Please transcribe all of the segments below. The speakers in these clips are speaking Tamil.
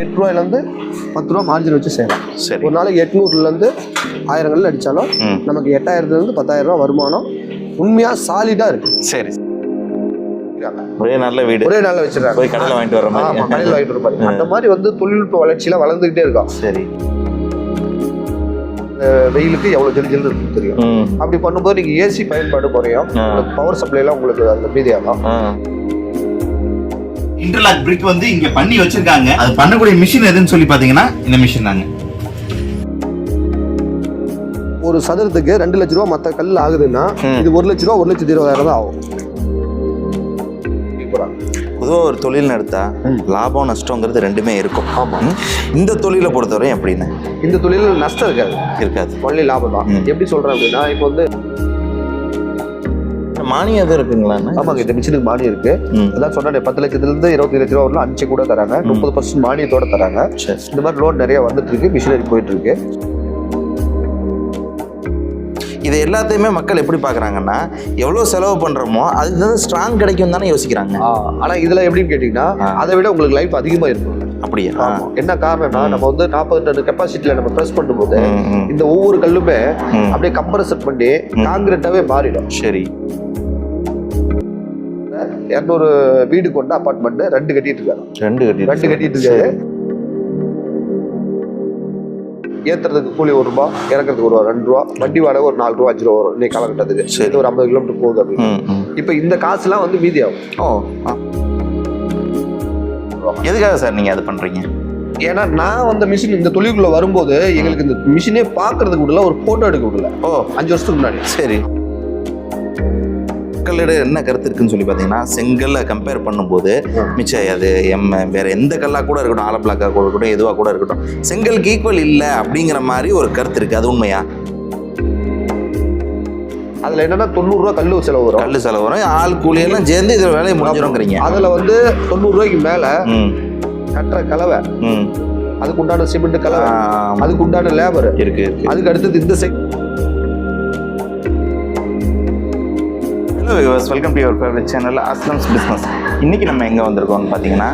8 ரூபாயிலேருந்து 10 ரூபா மார்ஜின் வச்சு செய்யலாம். சரி. ஒரு நாளைக்கு 800லேருந்து 1000 கல் அடித்தாலும் நமக்கு 8000லேருந்து 10,000 ரூபா வருமானம் உண்மையாக சாலிடாக இருக்குது. சரி. ஒரே நல்ல வீடு ஒரே நாளில் வச்சிருக்காங்க. போய் கடையில் வாங்கிட்டு வர மாதிரி. ஆமாம், கடையில் வாங்கிட்டு வர மாதிரி. அந்த மாதிரி வந்து தொழில்நுட்ப வளர்ச்சியெலாம் வளர்ந்துக்கிட்டே இருக்கும். சரி. வெயிலுக்கு எவ்வளோ ஜெல் ஜெல் இருக்குன்னு தெரியும். அப்படி பண்ணும்போது நீங்கள் ஏசி பயன்பாடு குறையும், பவர் சப்ளைலாம் உங்களுக்கு அந்த மீதியாகும். இன்டர்லாக் பிரிக் வந்து இங்க பண்ணி வச்சிருக்காங்க. அது பண்ணக்கூடிய மிஷின் எதுன்னு சொல்லி பாத்தீங்கன்னா இந்த மிஷின் தாங்க. ஒரு சதுரத்துக்கு 2 லட்ச ரூபா மற்ற கல் ஆகுதுன்னா இது 1 லட்ச ரூபா 1,20,000 தான் ஆகும். பொதுவாக ஒரு தொழில் நடத்தா லாபம் நஷ்டங்கிறது ரெண்டுமே இருக்கும். ஆமாம். இந்த தொழிலை பொறுத்தவரை எப்படின்னு? இந்த தொழிலில் நஷ்டம் இருக்காது, ஒன்லி லாபம் தான். எப்படி சொல்றேன் அப்படின்னா, இப்போ வந்து மானியம் எதுவும் இருக்குங்களா? ஆமாங்க, இந்த மிஷினுக்கு மானியம் இருக்கு. அதான் சொன்னேன், 10 லட்சத்துலேருந்து 25 லட்ச ரூபா வரலாம் அஞ்சு கூட தராங்க, 30% மானியத்தோட தராங்க. இந்த மாதிரி லோன் நிறைய வந்துட்டு இருக்கு, மிஷினரி போயிட்டு இருக்கு. இது எல்லாத்தையுமே மக்கள் எப்படி பார்க்குறாங்கன்னா, எவ்வளோ செலவு பண்ணுறோமோ அதுக்கு வந்து ஸ்ட்ராங் கிடைக்கும் தானே யோசிக்கிறாங்க. ஆனால் இதில் எப்படின்னு கேட்டிங்கன்னா, அதை விட உங்களுக்கு லைஃப் அதிகமாக இருக்கும். அப்படியா? என்ன காரணம்னா, நம்ம வந்து 40 டன் கெப்பாசிட்டியில் நம்ம ப்ரெஸ் பண்ணும்போது இந்த ஒவ்வொரு கல்லுமே அப்படியே கம்ப்ரஸ் பண்ணி காங்கிரீட்டாவே மாறிடும். சரி. 200 வீடு கொண்ட அப்பார்ட்மெண்ட் 2 கட்டிட்டு இருக்காரு. 2 கட்டிட்டு இருக்காரு. ஏத்துறதுக்கு கூலி 1 ரூபா, இறக்கிறதுக்கு 1 ரூபா, 2 ரூபா, வண்டி வாடகை ஒரு 4 ரூபா 5 ரூபா வரும் இன்னைக்கு காலகட்டத்துக்கு. இது ஒரு 50 கிலோமீட்டர் போகுது அப்படின்னு. இப்போ இந்த காசுலாம் வந்து மீதி ஆகும். எதுக்காக சார் நீங்க அது பண்றீங்க? ஏன்னா நான் வந்து மிஷின் இந்த தொழிலுக்குள்ள வரும்போது எங்களுக்கு இந்த மிஷினே பாக்குறதுக்கு விடல, ஒரு போட்டோ எடுக்க விடல. 5 வருஷத்துக்கு முன்னாடி. சரி. மக்களிட என்ன கருத்து இருக்குன்னு சொல்லி பார்த்தீங்கன்னா, செங்கல்லை கம்பேர் பண்ணும்போது மிச்சம் அது வேற எந்த கல்லாக கூட இருக்கட்டும், ஆல பிளாக்காக கூட இருக்கட்டும், எதுவாக கூட இருக்கட்டும், செங்கலுக்கு ஈக்குவல் இல்லை அப்படிங்கிற மாதிரி ஒரு கருத்து இருக்கு. அது உண்மையா? அதுல என்னன்னா 90 ரூபா கல்லு செலவு வரும், ஆள் கூலியெல்லாம் சேர்ந்து இதில் வேலையை முடிஞ்சிடும்ங்கிறீங்க. அதுல வந்து 90 ரூபாய்க்கு மேல கட்டுற கலவை, அதுக்கு உண்டான சிமெண்ட் கலவை, அதுக்கு உண்டான லேபர் இருக்கு. அதுக்கு அடுத்தது இந்த welcome to your favourite channel Aslam's business. இன்றைக்கி நம்ம எங்கே வந்திருக்கோம்னு பார்த்தீங்கன்னா,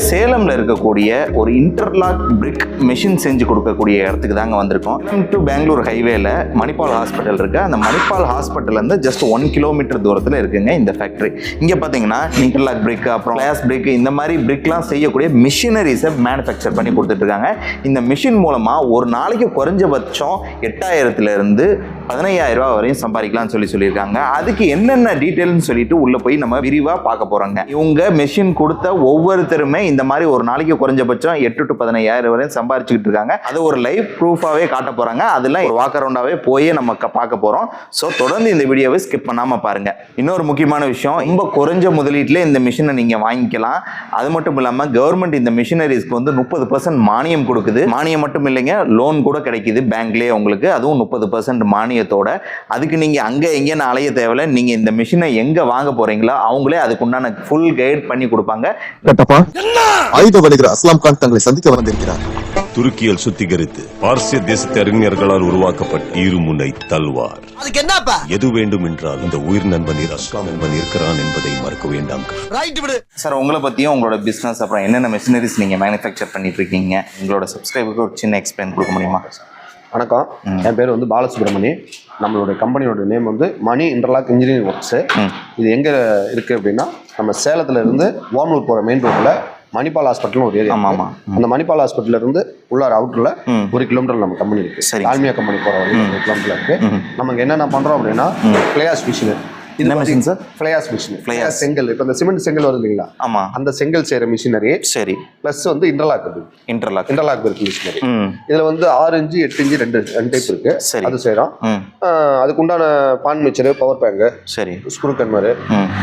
சேலமில் இருக்கக்கூடிய ஒரு இன்டர்லாக் பிரிக் மெஷின் செஞ்சு கொடுக்கக்கூடிய இடத்துக்கு தாங்க வந்திருக்கோம். சேலம் டு பெங்களூர் ஹைவேல மணிப்பால் ஹாஸ்பிட்டல் இருக்குது. அந்த மணிப்பால் ஹாஸ்பிட்டல்லேருந்து ஜஸ்ட் 1 கிலோமீட்டர் தூரத்தில் இருக்குங்க இந்த ஃபேக்ட்ரி. இங்கே பார்த்தீங்கன்னா இன்டர்லாக் பிரிக், அப்புறம் கிளாஸ் பிரிக், இந்த மாதிரி பிரிக்லாம் செய்யக்கூடிய மிஷினரிஸை மேனுஃபேக்சர் பண்ணி கொடுத்துட்ருக்காங்க. இந்த மிஷின் மூலமாக ஒரு நாளைக்கு குறைஞ்சபட்சம் 8,000லேருந்து 15,000 ரூபா வரையும் சம்பாதிக்கலாம்னு சொல்லியிருக்காங்க. அதுக்கு என்னென்ன டீட்டெயில்னு சொல்லிட்டு உள்ள போய் நம்ம விரிவாக பார்க்க போகிறோங்க. இவங்க மெஷின் கொடுத்த ஒவ்வொருத்தருமே இந்த மாதிரி ஒரு நாளைக்கு குறைஞ்சபட்சம் 8 to 15,000 வரையும் சம்பாதிச்சுக்கிட்டு இருக்காங்க. அது ஒரு லைவ் ப்ரூஃபாகவே காட்ட போகிறாங்க. அதெல்லாம் ஒரு வாக் அரவுண்டாகவே போய் நம்ம பார்க்க போகிறோம். ஸோ தொடர்ந்து இந்த வீடியோவை ஸ்கிப் பண்ணாமல் பாருங்கள். இன்னொரு முக்கியமான விஷயம், ரொம்ப குறைஞ்ச முதலீட்டில் இந்த மிஷினை நீங்கள் வாங்கிக்கலாம். அது மட்டும் இல்லாமல் கவர்மெண்ட் இந்த மிஷினரிஸ்க்கு வந்து 30% மானியம் கொடுக்குது. மானியம் மட்டும் இல்லைங்க, லோன் கூட கிடைக்குது பேங்க்லேயே உங்களுக்கு, அதுவும் 30% மானியத்தோட. அதுக்கு நீங்கள் அங்கே எங்கேன்னு அலைய தேவையில்லை. நீங்கள் இந்த மிஷினை எங்கே வாங்க போகிறீங்களோ அவங்களே அதுக்குண்டான ஃபுல் கைட் பண்ணி கொடுப்பாங்க. ஆயுத வணிகர் அஸ்லாம் கான் தங்களை சந்திக்க வந்திருக்கிறார். துருக்கியில் சுத்திகரித்து பார்சிய தேசத்து அறிஞர்களால் உருவாக்கப்பட்ட இருமுனை தல்வார். எது வேண்டும் என்றால் இந்த உயிர் நண்பன் அஸ்லாம் நண்பன் இருக்கிறான் என்பதை மறக்க வேண்டாம். சார், உங்களை பற்றியும் உங்களோட பிஸ்னஸ், அப்புறம் என்னென்ன மிஷினரிஸ் நீங்கள் மேனுஃபேக்சர் பண்ணிட்டு இருக்கீங்க, உங்களோட சப்ஸ்கிரைபருக்கு ஒரு சின்ன எக்ஸ்பிளைன் கொடுக்க முடியுமா? வணக்கம், என் பேர் வந்து பாலசுப்ரமணி. நம்மளோட கம்பெனியோட நேம் வந்து மணி இன்டர்லாக் இன்ஜினியரிங் ஒர்க்ஸு. இது எங்கே இருக்குது அப்படின்னா, நம்ம சேலத்தில் இருந்து ஓமலூர் போகிற மெயின் ரோட்டில் மணிப்பால் ஹாஸ்பிட்டல்னு ஒரு ஏரியா. ஆமாம், அந்த மணிப்பால் ஹாஸ்பிட்டல் இருந்து உள்ளார அவுட்டரில் 1 கிலோமீட்டர் நம்ம கம்பெனி இருக்குது. சரி, ஆல்மியா கம்பெனி போகிற வரைக்கும் 1 கிலோமீட்டர் இருக்குது. நமக்கு என்னென்ன பண்ணுறோம் அப்படின்னா, ஃப்ளையாஷ் மிஷின். என்ன machine sir? Fly ash machine. Fly ash செங்கல், இப்போ இந்த சிமெண்ட் செங்கல் வருது இல்லைங்களா? ஆமாம், அந்த செங்கல் செய்கிற மிஷினரி. சரி. ப்ளஸ் வந்து இன்டர்லாக் இருக்கு மிஷினரி. இதில் வந்து 6 இன்ச்சு 8 இன்ச்சு 2 டைப் இருக்கு. சரி, அது செய்கிறோம். அதுக்கு உண்டான பான் மிக்சரு, பவர் பேங்கு, சரி, ஸ்க்ரூ கன்வரு,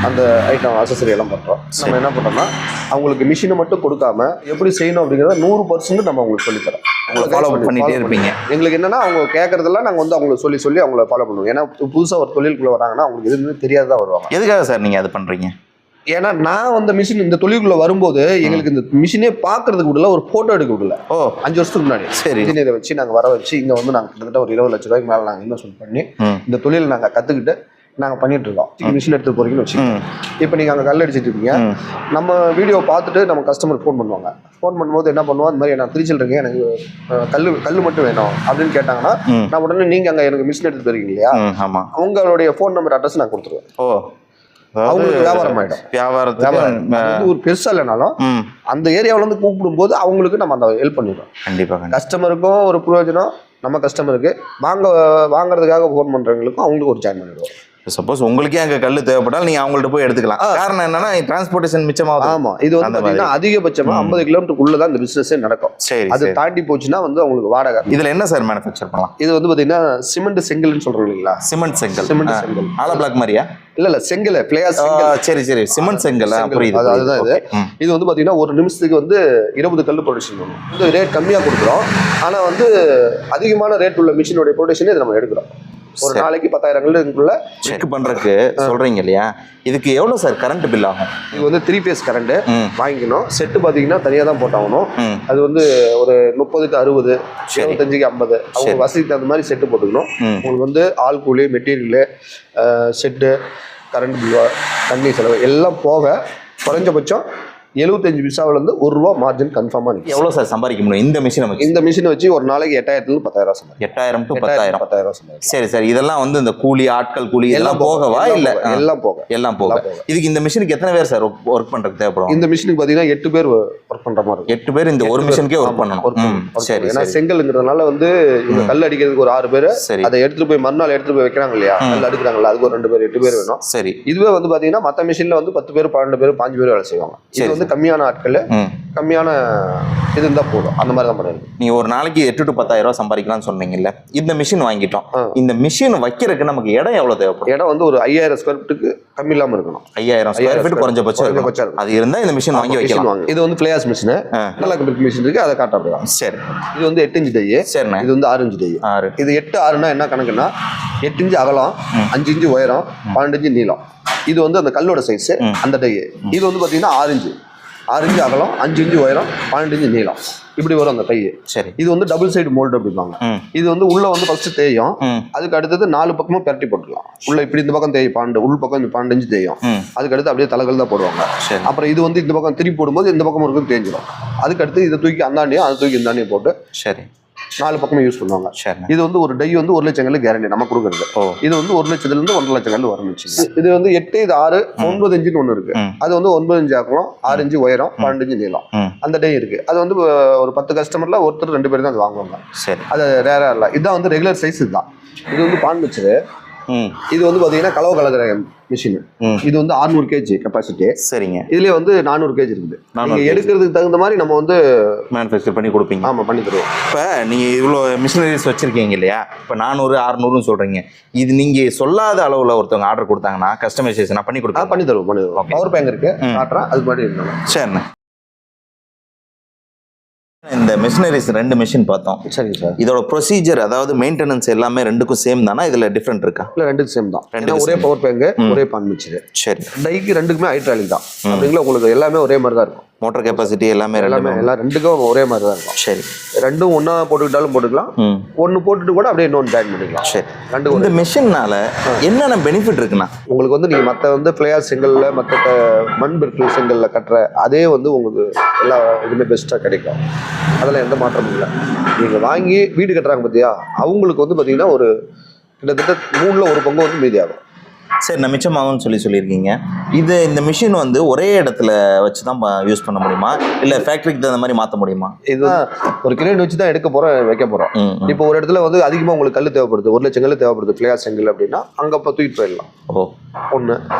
அந்த ஐட்டம் அசசரி எல்லாம் பண்ணுறோம். நம்ம என்ன பண்ணுறோம்னா, அவங்களுக்கு மிஷினை மட்டும் கொடுக்காம எப்படி செய்யணும் அப்படிங்கிறத 100% நம்ம அவங்களுக்கு சொல்லித்தரோம். ஃபாலோ பண்ணிட்டே இருப்பீங்க. எங்களுக்கு என்னன்னா, அவங்க கேட்கறதெல்லாம் நாங்கள் வந்து அவங்களுக்கு சொல்லி அவங்கள ஃபாலோ பண்ணுவோம். ஏன்னா புதுசாக ஒரு தொழிலுக்குள்ள வராங்கன்னா அவங்களுக்கு எதுவுமே தெரியாதான் வருவாங்க. எதுக்காக சார் நீங்கள் அது பண்ணுறீங்க? ஏன்னா நான் வந்து மிஷின் இந்த தொழிலுக்குள்ள வரும்போது எங்களுக்கு இந்த மிஷினே பார்க்கறதுக்கு விடல, ஒரு போட்டோ எடுக்க விடல. 5 வருஷத்துக்கு முன்னாடி. சரி, இன்ஜினியரை வச்சு நாங்கள் வர வச்சு இங்கே வந்து நாங்கள் கிட்டத்தட்ட ஒரு 20 லட்ச ரூபாய்க்கு மேலே நாங்கள் இன்வெஸ்ட்மெண்ட் பண்ணி இந்த தொழிலை நாங்கள் கற்றுக்கிட்டு நாங்கள் பண்ணிட்டு இருக்கோம். மிஷின் எடுத்து போறீங்கன்னு வச்சுக்கோங்க. இப்போ நீங்கள் அங்கே கல் அடிச்சிட்டு இருக்கீங்க, நம்ம வீடியோ பார்த்துட்டு நம்ம கஸ்டமர் ஃபோன் பண்ணுவாங்க. ஃபோன் பண்ணும்போது என்ன பண்ணுவோம், இந்த மாதிரி நான் திருச்சியில் இருக்கேன், எனக்கு கல் மட்டும் வேணும் அப்படின்னு கேட்டாங்கன்னா நான் உடனே நீங்கள் அங்கே எனக்கு மிஷின் எடுத்து தருவீங்க இல்லையா, அவங்களுடைய ஃபோன் நம்பர் அட்ரஸ் நான் கொடுத்துருவேன். அவங்களுக்கு வியாபாரம் ஆகிடும். வியாபாரத்துக்கு ஒரு பெருசா இல்லைனாலும் அந்த ஏரியாவில இருந்து கூப்பிடும் போது அவங்களுக்கு நம்ம அந்த ஹெல்ப் பண்ணிடுவோம். கண்டிப்பாக கஸ்டமருக்கும் ஒரு பிரயோஜனம், நம்ம கஸ்டமருக்கு வாங்குறதுக்காக ஃபோன் பண்றவங்களுக்கும் அவங்களுக்கு ஒரு ஜாயின் பண்ணிடுவோம். சப்போஸ் உங்களுக்கே அங்கே கல் தேவைப்பட்டால் நீங்க அவங்கள்ட்ட போய் எடுத்துக்கலாம். காரணம் என்னன்னா டிரான்ஸ்போர்ட்டேஷன் மிச்சமாகும். ஆமா, இது வந்து பாத்தீங்கன்னா அதிகபட்சமா 50 கிலோமீட்டருக்குள்ள தான் இந்த பிசினஸே நடக்கும். சரி, அது தாண்டி போச்சுன்னா வந்து அவங்களுக்கு வாடகை. இதுல என்ன சார் மேனுஃபேக்சர் பண்ணலாம்? இது வந்து பாத்தீங்கன்னா சிமெண்ட் செங்கல்னு சொல்றோம் இல்லைங்களா, சிமெண்ட் செங்கல். சிமெண்ட் செங்கல் ஆலோ பிளாக் மாதிரியா? இல்ல செங்கல், பிளேயர் செங்கல். சரி சிமெண்ட் செங்கல். அதுதான் இது. இது வந்து பாத்தீங்கன்னா ஒரு நிமிஷத்துக்கு வந்து 20 கல் ப்ரொடக்ஷன் பண்ணும். இந்த ரேட் கம்மியா கொடுக்குறோம், ஆனா வந்து அதிகமான ரேட் உள்ள மிஷினோட ப்ரொடக்ஷனே இதை நம்ம எடுக்கிறோம். ஒரு நாளைக்கு 10,000 கல்லுக்குள்ள செக் பண்றதுக்கு சொல்றீங்க இல்லையா, இதுக்கு எவ்வளவு சார் கரண்ட் பில் ஆகும்? இது வந்து 3 phase கரண்ட் வாங்கிக்கணும். செட்டு பாத்தீங்கன்னா தனியா தான் போட்டாகணும். அது வந்து ஒரு 30க்கு 60, 75க்கு 50 அவங்க வசதிக்கு தகுந்த மாதிரி செட்டு போட்டுக்கணும். உங்களுக்கு வந்து ஆள் கூலி, மெட்டீரியலு, செட்டு, கரண்ட் பில், தண்ணி செலவு எல்லாம் போக குறைஞ்சபட்சம் 75 பைசாவிலேருந்து ₹1 மார்ஜின் கன்ஃபார்மாக நிற்கும். எவ்வளோ சார் சம்பாதிக்க முடியும் இந்த மிஷினை வச்சு? இந்த மிஷினை வச்சு ஒரு நாளைக்கு 8,000 to 10,000 சம்பாதிக்கும். 8,000 to 10,000 சம்பாதிக்கும். சரி சார், இதெல்லாம் வந்து இந்த கூலி, ஆட்கள் கூலி எல்லாம் போகவா? இல்லை எல்லாம் போக. இதுக்கு இந்த மிஷினுக்கு எத்தனை பேர் சார் ஒர்க் பண்ணுறதுக்கு தேவைப்படும்? இந்த மிஷினுக்கு பார்த்தீங்கன்னா 8 பேர் ஒர்க் பண்ணுற மாதிரி இருக்கும். 8 பேர் இந்த ஒரு மிஷினுக்கே ஒர்க் பண்ணணும். சரி, ஏன்னா செங்கல்ங்கிறதுனால வந்து இந்த கல் அடிக்கிறதுக்கு ஒரு 6 பேர், அதை எடுத்துட்டு போய் மறுநாள் எடுத்துட்டு போய் வைக்கிறாங்க இல்லையா, கல் அடிக்கிறாங்களா, அதுக்கு ஒரு 2 பேர், 8 பேர் வேணும். சரி, இதுவே வந்து பார்த்தீங்கன்னா மற்ற மிஷினில் வந்து 10 பேர், 12 பேர், 5 பேர் வேலை செய்வாங்க. இது வந்து கம்மியான ஆட்கள், கம்மியான இது இருந்தா போதும். அந்த மாதிரி தான் பண்ணுறது. நீங்க ஒரு நாளைக்கு 8 to 10,000 சம்பாதிக்கலாம்னு சொன்னீங்கல்ல, இந்த மிஷின் வாங்கிட்டோம். இந்த மிஷின் வைக்கிறதுக்கு நமக்கு இடம் எவ்வளவு தேவைப்படும்? இடம் வந்து ஒரு 5,000 ஸ்கொயர் ஃபீட்டுக்கு கம்மி இல்லாம இருக்கணும். 5,000 ஸ்கொயர் ஃபீட் குறைஞ்சபட்சம் அது இருந்தா இந்த மிஷின் வாங்கி வைக்கலாம். இது வந்து பிளேயர்ஸ் மிஷின், நல்லா மிஷின் இருக்கு, அதை காட்ட. சரி, இது வந்து 8 இன்ச் டை. சரிண்ணா. இது வந்து 6 இன்ச் டை. இது 8, 6னா என்ன கணக்குன்னா 8 இன்ச் அகலம், 5 இன்ச் உயரம், 12 இன்ச் நீளம். இது வந்து அந்த கல்லோட சைஸ், அந்த டை. இது வந்து பாத்தீங்கன்னா 6 இன்ச் அகலம், 5 இன்ச் உயரம், 12 இன்ச் நீளம், இப்படி வரும் அந்த கை. சரி, இது வந்து டபுள் சைடு மோல்டு அப்படிப்பாங்க. இது வந்து உள்ள வந்து ஃபர்ஸ்ட் தேயும், அதுக்கு அடுத்தது 4 பக்கமும் பெரட்டி போட்டுக்கலாம். உள்ள இப்படி இந்த பக்கம் தேயும் 12, உள் பக்கம் 12 இன்ச் தேயும். அதுக்கு அடுத்து அப்படியே தலைகள் தான் போடுவாங்க. அப்புறம் இது வந்து இந்த பக்கம் திருப்பி போடும்போது இந்த பக்கம் இருக்கும் தேஞ்சிடும். அதுக்கு அடுத்து இதை தூக்கி அந்தாண்டியும் அதை தூக்கி இந்தாண்டியும் போட்டு சரி 4 பக்கமும் யூஸ் பண்ணுவாங்க. இது வந்து ஒரு டை வந்து 1 லட்சம் கல்லு கேரண்டி நம்ம கொடுக்குறது. இது வந்து 1 லட்சத்துலேருந்து 1.5 லட்சம் கல்லு வரும். இது வந்து 8, இது 6, 9 இன்ச்சுன்னு ஒன்று இருக்கு. அது வந்து 9 இன்ச் ஆகலாம், 6 இன்ச் உயரம், 12 இன்ச் நீளம், அந்த டை இருக்கு. அது வந்து ஒரு 10 கஸ்டமர்ல ஒருத்தர் 2 பேர் தான் அது வாங்குவாங்க. சரி, அது ரேரா இல்லை. இதுதான் வந்து ரெகுலர் சைஸ். இதுதான். இது வந்து பான்பிச்சரு. இது வந்து பாத்தீங்கன்னா கலவை கலக்கிற மிஷின். இது வந்து 600 kg கெப்பாசிட்டி. சரிங்க. இதுலயே வந்து 400 kg இருக்குது. நீங்க எடுக்கிறதுக்கு தகுந்த மாதிரி நம்ம வந்து மேனுஃபேக்சர் பண்ணி கொடுப்பீங்க. ஆமா, பண்ணி தருவோம். இப்ப நீங்க இவ்வளோ மிஷினரிஸ் வச்சிருக்கீங்க இல்லையா, இப்ப 400, 600 சொல்றீங்க. இது நீங்க சொல்லாத அளவுல ஒருத்தவங்க ஆர்டர் கொடுத்தாங்கன்னா கஸ்டமைசேஷன் பண்ணி கொடுப்போம். பண்ணி தருவோம். பவர் பேங்க் இருக்கு, காட்டுறேன், அது மாதிரி இருக்கணும். சரிண்ணே. இந்த மிஷினரிஸ் 2 மிஷின் பார்த்தோம். சரி சார். இதோட ப்ரொசீஜர், அதாவது மெயின்டெனன்ஸ் எல்லாமே 2க்கும் சேம் தானா, இதுல டிஃபரெண்ட் இருக்கா? இல்ல, 2க்கும் சேம் தான். ஒரே பவர் பேங்க், ஒரே பான் மிக்சர். சரி, டைக்கு 2க்குமே ஹைட்ராலிக் தான். அப்படிங்களா, உங்களுக்கு எல்லாமே ஒரே மாதிரி தான் இருக்கும். மோட்டர் கெப்பாசிட்டி எல்லாமே எல்லாம் 2க்கும் ஒரே மாதிரி தான் இருக்கும். சரி, 2ம் ஒன்னா போட்டுக்கிட்டாலும் போட்டுக்கலாம், ஒன்னு போட்டுட்டு கூட அப்படியே இன்னொன்று ஜாயின் பண்ணிக்கலாம். சரி, 2 இந்த மிஷின்னால என்னென்ன பெனிஃபிட் இருக்குன்னா, உங்களுக்கு வந்து நீங்க மற்ற வந்து பிளேயர் செங்கல்ல, மற்ற மண் பிற்கல் செங்கல்ல கட்டுற அதே வந்து உங்களுக்கு எல்லா இதுவுமே பெஸ்ட்டாக கிடைக்கும். அதெல்லாம் எந்த மாற்றமும் இல்லை. நீங்க வாங்கி வீடு கட்டுறாங்க பார்த்தியா, அவங்களுக்கு வந்து பார்த்தீங்கன்னா ஒரு கிட்டத்தட்ட 3ல் 1 பங்கு வந்து மீதி ஆகும். சரி, நான் மிச்சமாகும்னு சொல்லியிருக்கீங்க. இந்த மிஷின் வந்து ஒரே இடத்துல வச்சு தான் யூஸ் பண்ண முடியுமா, இல்லை ஃபேக்ட்ரிக்கு தகுந்த மாதிரி மாற்ற முடியுமா? இதுதான் ஒரு கிரேன் வச்சு தான் எடுக்க போகிறோம், வைக்க போகிறோம். இப்போ ஒரு இடத்துல வந்து அதிகமாக உங்களுக்கு கல் தேவைப்படுது, 1 லட்சம் கல் தேவைப்படுது, பிளேயர் செங்கல் அப்படின்னா அங்கே இப்போ தூக்கிட்டு போயிடலாம். ஒன்று.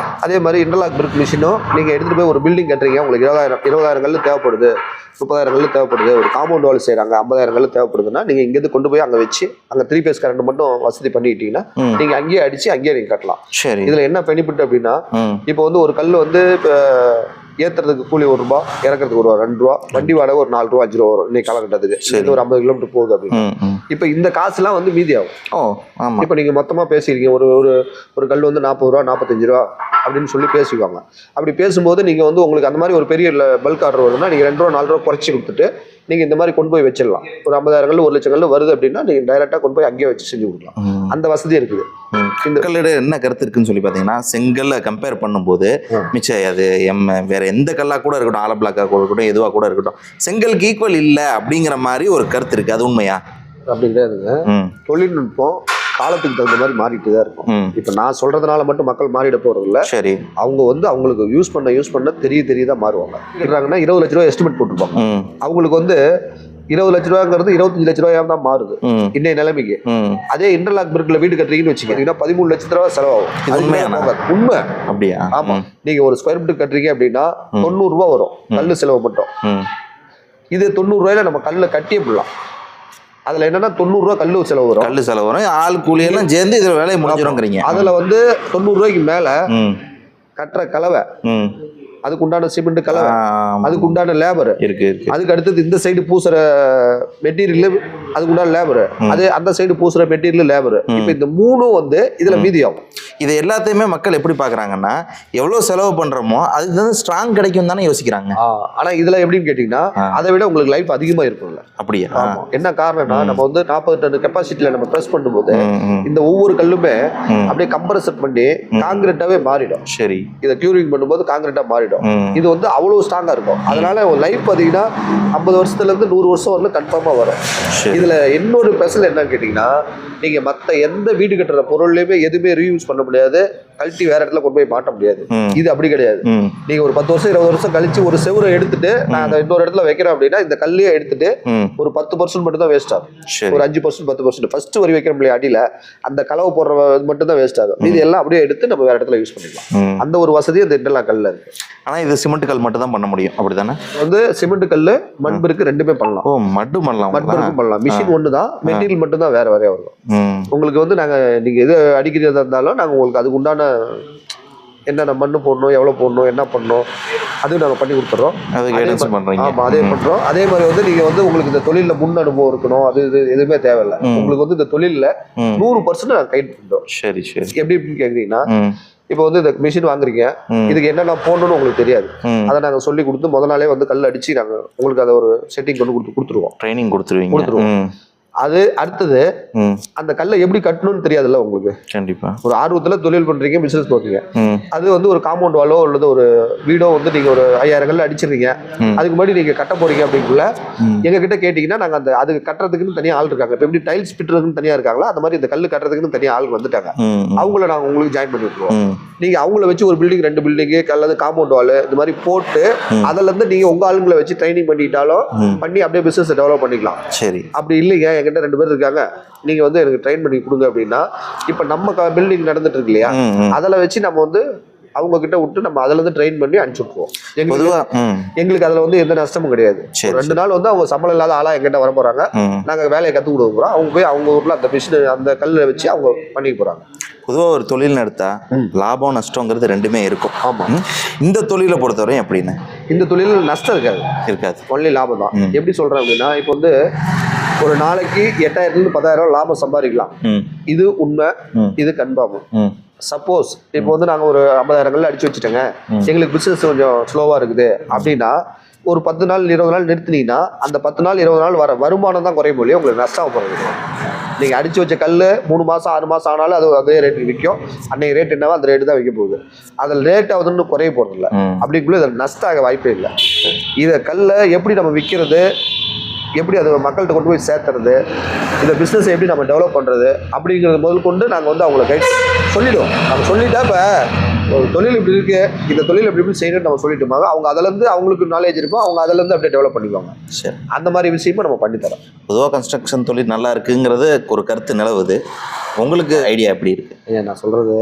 அதே மாதிரி இன்டர்லாக் பிரிக் மிஷினும் நீங்கள் எடுத்துகிட்டு போய் ஒரு பில்டிங் கட்டுறீங்க, உங்களுக்கு 20,000 கல் தேவைப்படுது, 30,000 கல் தேவைப்படுது, ஒரு காம்பவுண்ட் வால் செய்கிறாங்க, 50,000 கல் தேவைப்படுதுன்னா நீங்கள் இங்கேருந்து கொண்டு போய் அங்கே வச்சு அங்கே 3 phase கரண்ட் மட்டும் வசதி பண்ணிக்கிட்டீங்கன்னா நீங்கள் அங்கேயே அடித்து அங்கேயே நீங்கள் கட்டலாம். சரி, இதில் என்ன பெனிஃபிட் அப்படின்னா, இப்போ வந்து ஒரு கல் வந்து இப்போ ஏற்றுறதுக்கு கூலி ₹1, இறக்கிறதுக்கு ₹2, வண்டி வாடகை ஒரு ₹4, ₹5 வரும் இன்னைக்கு காலகட்டத்துக்கு. ஒரு 50 கிலோமீட்டர் போகுது அப்படின்னு. இப்போ இந்த காசுலாம் வந்து மீதி ஆகும். இப்போ நீங்கள் மொத்தமாக பேசியிருக்கீங்க, ஒரு கல் வந்து ₹40, ₹45 அப்படின்னு சொல்லி பேசிக்குவாங்க. அப்படி பேசும்போது நீங்கள் வந்து உங்களுக்கு அந்த மாதிரி ஒரு பெரிய பல்க் ஆர்டர் வருதுன்னா நீங்கள் ₹2, ₹4 குறைச்சி கொடுத்துட்டு நீங்கள் இந்த மாதிரி கொண்டு போய் வச்சிடலாம். ஒரு 50,000 கல், 1 லட்சம் கல் வருது அப்படின்னா நீங்கள் டைரெக்டாக கொண்டு போய் அங்கேயே வச்சு செஞ்சு கொடுக்கலாம். அந்த வசதி இருக்குது. இந்த கல்லோட என்ன கருத்து இருக்குன்னு சொல்லி பார்த்தீங்கன்னா, செங்கல்லை கம்பேர் பண்ணும்போது மிச்சம் அது வேற எந்த கல்லா கூட இருக்கட்டும், ஆல பிளாக்கா கூட இருக்கட்டும், எதுவாக கூட இருக்கட்டும், செங்கலுக்கு ஈக்குவல் இல்லை அப்படிங்கிற மாதிரி ஒரு கருத்து இருக்கு. அது உண்மையா? அப்படி கிடையாதுங்க. தொழில்நுட்பம் காலத்துக்கு தகுந்த மாதிரி மாறிட்டு தான் இருக்கும். இப்போ நான் சொல்றதுனால மட்டும் மக்கள் மாறிட போறது இல்லை. சரி, அவங்க வந்து அவங்களுக்கு யூஸ் பண்ண தெரியதான் மாறுவாங்க. இருக்கிறாங்கன்னா 20 லட்ச ரூபா எஸ்டிமேட் போட்டுருப்பாங்க. அவங்களுக்கு வந்து 20 லட்ச ரூபாங்கிறது 25 லட்ச ரூபாயா தான் மாறுது இன்னைய நிலைமைக்கு. அதே இன்டர்லாக் பிரிக்ல வீடு கட்டுறீங்கன்னு வச்சுக்கீங்கன்னா 13 லட்ச ரூபா செலவாகும். உண்மை அப்படியா? ஆமா. நீங்க ஒரு ஸ்கொயர் ஃபீட் கட்டுறீங்க அப்படின்னா 90 ரூபா வரும் கல்லு செலவு மட்டும். இது 90 ரூபாயில நம்ம கல்ல கட்டியே போடலாம். அதுல என்னன்னா 90 ரூபா கல்லு செலவு வரும், ஆள் கூலியெல்லாம் சேர்ந்து இதுல வேலையை முடிஞ்சிருங்கிறீங்க. அதுல வந்து 90 ரூபாய்க்கு மேல கட்டுற கலவை, அதுக்கு உண்டான சிமெண்ட் கலவை, அதுக்கு உண்டான லேபர் இருக்கு. அதுக்கு அடுத்தது இந்த சைடு பூசுற மெட்டீரியல், அதுக்கு உண்டான லேபர், அது அந்த சைடு பூசுற மெட்டீரியல் லேபர். இப்ப இந்த மூணும் வந்து இதுல மீதி ஆகும். இதை எல்லாத்தையுமே மக்கள் எப்படி பாக்குறாங்கன்னா, எவ்வளவு செலவு பண்றோமோ அதுக்கு வந்து ஸ்ட்ராங் கிடைக்கும் தானே யோசிக்கிறாங்க. ஆனா இதுல எப்படின்னு கேட்டீங்கன்னா, அதை விட உங்களுக்கு லைஃப் அதிகமா இருக்கும்ல. அப்படியா? என்ன காரணம்னா, நம்ம வந்து 40 டன் கெப்பாசிட்டியில நம்ம பிரஸ் பண்ணும்போது இந்த ஒவ்வொரு கல்லுமே அப்படியே கம்ப்ரஸ் பண்ணி காங்கிரீட்டாவே மாறிடும். சரி, இதை கியூரிங் பண்ணும்போது காங்கிரீட்டா மாறிடும். இது வந்து அவ்வளவு ஸ்ட்ராங்கா இருக்கும். அதனால லைஃப் பாத்தீங்கன்னா 50 வருஷத்துல இருந்து 100 வருஷம் வரல கன்ஃபார்மா வரும். இதுல இன்னொரு ஸ்பெஷல் என்னன்னு கேட்டீங்கன்னா, நீங்க மத்த எந்த வீடு கட்டுற பொருள்லயுமே எதுவுமே ரீயூஸ் பண்ண முடியாது, கழட்டி வேற இடத்துல கொண்டு போய் மாட்ட முடியாது. இது அப்படி கிடையாது. நீங்க ஒரு 10 வருஷம் 20 வருஷம் கழிச்சு ஒரு செவரை எடுத்துட்டு நான் அதை இன்னொரு இடத்துல வைக்கிறேன் அப்படின்னா, இந்த கல்லையே எடுத்துட்டு ஒரு 10% மட்டும் தான் வேஸ்ட் ஆகும். ஒரு 5% 10% ஃபர்ஸ்ட் வரி வைக்கிற முடியாது, அடியில அந்த கலவை போடுற மட்டும் தான் வேஸ்ட் ஆகும். இது எல்லாம் அப்படியே எடுத்து நம்ம வேற இடத்துல யூஸ் பண்ணிக்கலாம். அந்த ஒரு வசதி அந்த இன்டர்லாக் கல்ல இருக்கு. ஆனா இது சிமெண்ட் கல் மட்டும் தான் பண்ண முடியும், அப்படித்தானே? வந்து சிமெண்ட் கல்லு மண் பிருக்கு ரெண்டுமே பண்ணலாம். ஓ, மட்டும் பண்ணலாம். மண் பிருக்கும் பண்ணலாம். மிஷின் ஒன்று தான், மெட்டீரியல் மட்டும் தான் வேற வேறையா வரும். உங்களுக்கு வந்து நாங்க நீங்க எது அடிக்கிறதா இருந்தாலும் நாங்க உங்களுக்கு அதுக்கு உண்டான என்னென்ன மண்ணு போடணும், எவ்வளவு போடணும், என்ன பண்ணணும், அதுவும் நாங்க பண்ணி கொடுத்துறோம். ஆமா, அதே பண்றோம். அதே மாதிரி வந்து நீங்க வந்து உங்களுக்கு இந்த தொழில முன் அனுபவம் இருக்கணும், அது எதுவுமே தேவையில்லை. உங்களுக்கு வந்து இந்த தொழில 100% நாங்க கைட் பண்றோம். சரி சரி. எப்படின்னு கேக்குறீங்கன்னா, இப்போ வந்து இந்த மிஷின் வாங்குறீங்க, இதுக்கு என்னென்ன போடணும்னு உங்களுக்கு தெரியாது. அதை நாங்க சொல்லி கொடுத்து முதல் நாளே வந்து கல் அடிச்சு நாங்க உங்களுக்கு அதை ஒரு செட்டிங் கொண்டு கொடுத்துருவோம். ட்ரைனிங் கொடுத்துருவோம். அது அடுத்தது அந்த கல்லை எப்படி கட்டணும்னு தெரியாதுல்ல உங்களுக்கு. கண்டிப்பா ஒரு ஆர்வத்துல தொழில் பண்றீங்க, பிசினஸ் போறீங்க. அது வந்து ஒரு காம்பவுண்ட் வாலோ அல்லது ஒரு வீடோ வந்து நீங்க ஒரு 5000 கல்ல அடிச்சிருக்கீங்க, அதுக்கு முன்னாடி நீங்க கட்ட போறீங்க அப்படிங்குள்ள எங்க கிட்ட கேட்டீங்கன்னா நாங்க அந்த அதுக்கு கட்டுறதுக்குன்னு தனியா ஆள் இருக்காங்க. இப்ப எப்படி டைல்ஸ் பிட்டுறதுன்னு தனியா இருக்காங்களா, அந்த மாதிரி இந்த கல்லு கட்டுறதுக்குன்னு தனியா ஆள் வந்துட்டாங்க. அவங்கள நாங்க உங்களுக்கு ஜாயின் பண்ணி விட்டுருவோம். நீங்க அவங்கள வச்சு ஒரு பில்டிங் 2 பில்டிங் அல்லது காம்பவுண்ட் வால் இந்த மாதிரி போட்டு அதுல இருந்து நீங்க உங்க ஆளுங்களை வச்சு ட்ரைனிங் பண்ணிட்டாலும் பண்ணி அப்படியே பிசினஸ் டெவலப் பண்ணிக்கலாம். சரி, அப்படி இல்லைங்க என்கிட்ட 2 பேர் இருக்காங்க, நீங்க வந்து எனக்கு ட்ரெயின் பண்ணி கொடுங்க அப்படின்னா, இப்ப நம்ம பில்டிங் நடந்துட்டு இருக்கு இல்லையா, அதில் வச்சு நம்ம வந்து அவங்க கிட்ட விட்டு நம்ம அதுல இருந்து ட்ரெயின் பண்ணி அனுப்பிச்சு விட்டுருவோம். எங்களுக்கு அதுல வந்து எந்த நஷ்டமும் கிடையாது. 2 நாள் வந்து அவங்க சம்பளம் இல்லாத ஆளா எங்கிட்ட வர போறாங்க, நாங்க வேலையை கத்து கொடுக்க போறோம். அவங்க போய் அவங்க ஊர்ல அந்த மிஷின் அந்த கல்லை வச்சு அவங்க பண்ணிக்க போறாங்க. பொதுவாக ஒரு தொழில் நடத்தா லாபம் நஷ்டங்கிறது ரெண்டுமே இருக்கும். ஆமாம். இந்த தொழிலை பொறுத்தவரையும் எப்படின்னு? இந்த தொழில் நஷ்டம் இருக்காது, ஒன்லி லாபம் தான். எப்படி சொல்றேன் அப்படின்னா, இப்போ வந்து ஒரு நாளைக்கு 8000 to 10000 லாபம் சம்பாதிக்கலாம். இது உண்மை, இது கன்ஃபார்ம். சப்போஸ் இப்போ வந்து நாங்கள் ஒரு 50000 கல்ல அடிச்சு வச்சுட்டோங்க, எங்களுக்கு பிசினஸ் கொஞ்சம் ஸ்லோவா இருக்குது அப்படின்னா, ஒரு 10 நாள் 20 நாள் நிறுத்தினீங்கன்னா அந்த 10 நாள் 20 நாள் வர வருமானம் தான் குறையும் போலியே உங்களுக்கு நஷ்டம் போகிறது. நீங்கள் அடிச்சு வச்ச கல் 3 மாதம் 6 மாதம் ஆனாலும் அது அதே ரேட்டுக்கு விற்கும். அன்னைக்கு ரேட் என்னவோ அந்த ரேட்டு தான் விற்க போகுது. அதில் ரேட் ஆகுதுன்னு குறைய போகிறது இல்லை. அப்படிங்குள்ள இதில் நஷ்டம் ஆக வாய்ப்பே இல்லை. இதை கல்லை எப்படி நம்ம விற்கிறது, எப்படி அதை மக்கள்கிட்ட கொண்டு போய் சேர்த்துறது, இந்த பிஸ்னஸை எப்படி நம்ம டெவலப் பண்ணுறது அப்படிங்கிறது முதல் கொண்டு நாங்கள் வந்து அவங்கள கைட் சொல்லிவிடுவோம். நம்ம சொல்லிட்டா இப்போ ஒரு தொழில் இப்படி இருக்குது, இந்த தொழில் எப்படி எப்படி செய்யணும்னு நம்ம சொல்லிட்டோமா, அவங்க அதிலேருந்து அவங்களுக்கு நாலேஜ் இருக்கும், அவங்க அதிலேருந்து அப்படியே டெவலப் பண்ணிக்குவாங்க. சரி, அந்த மாதிரி விஷயமும் நம்ம பண்ணித்தரோம். பொதுவாக கன்ஸ்ட்ரக்ஷன் தொழில் நல்லா இருக்குங்கிறது ஒரு கருத்து நிலவுது. உங்களுக்கு ஐடியா எப்படி இருக்கு? ஏன் நான் சொல்கிறது,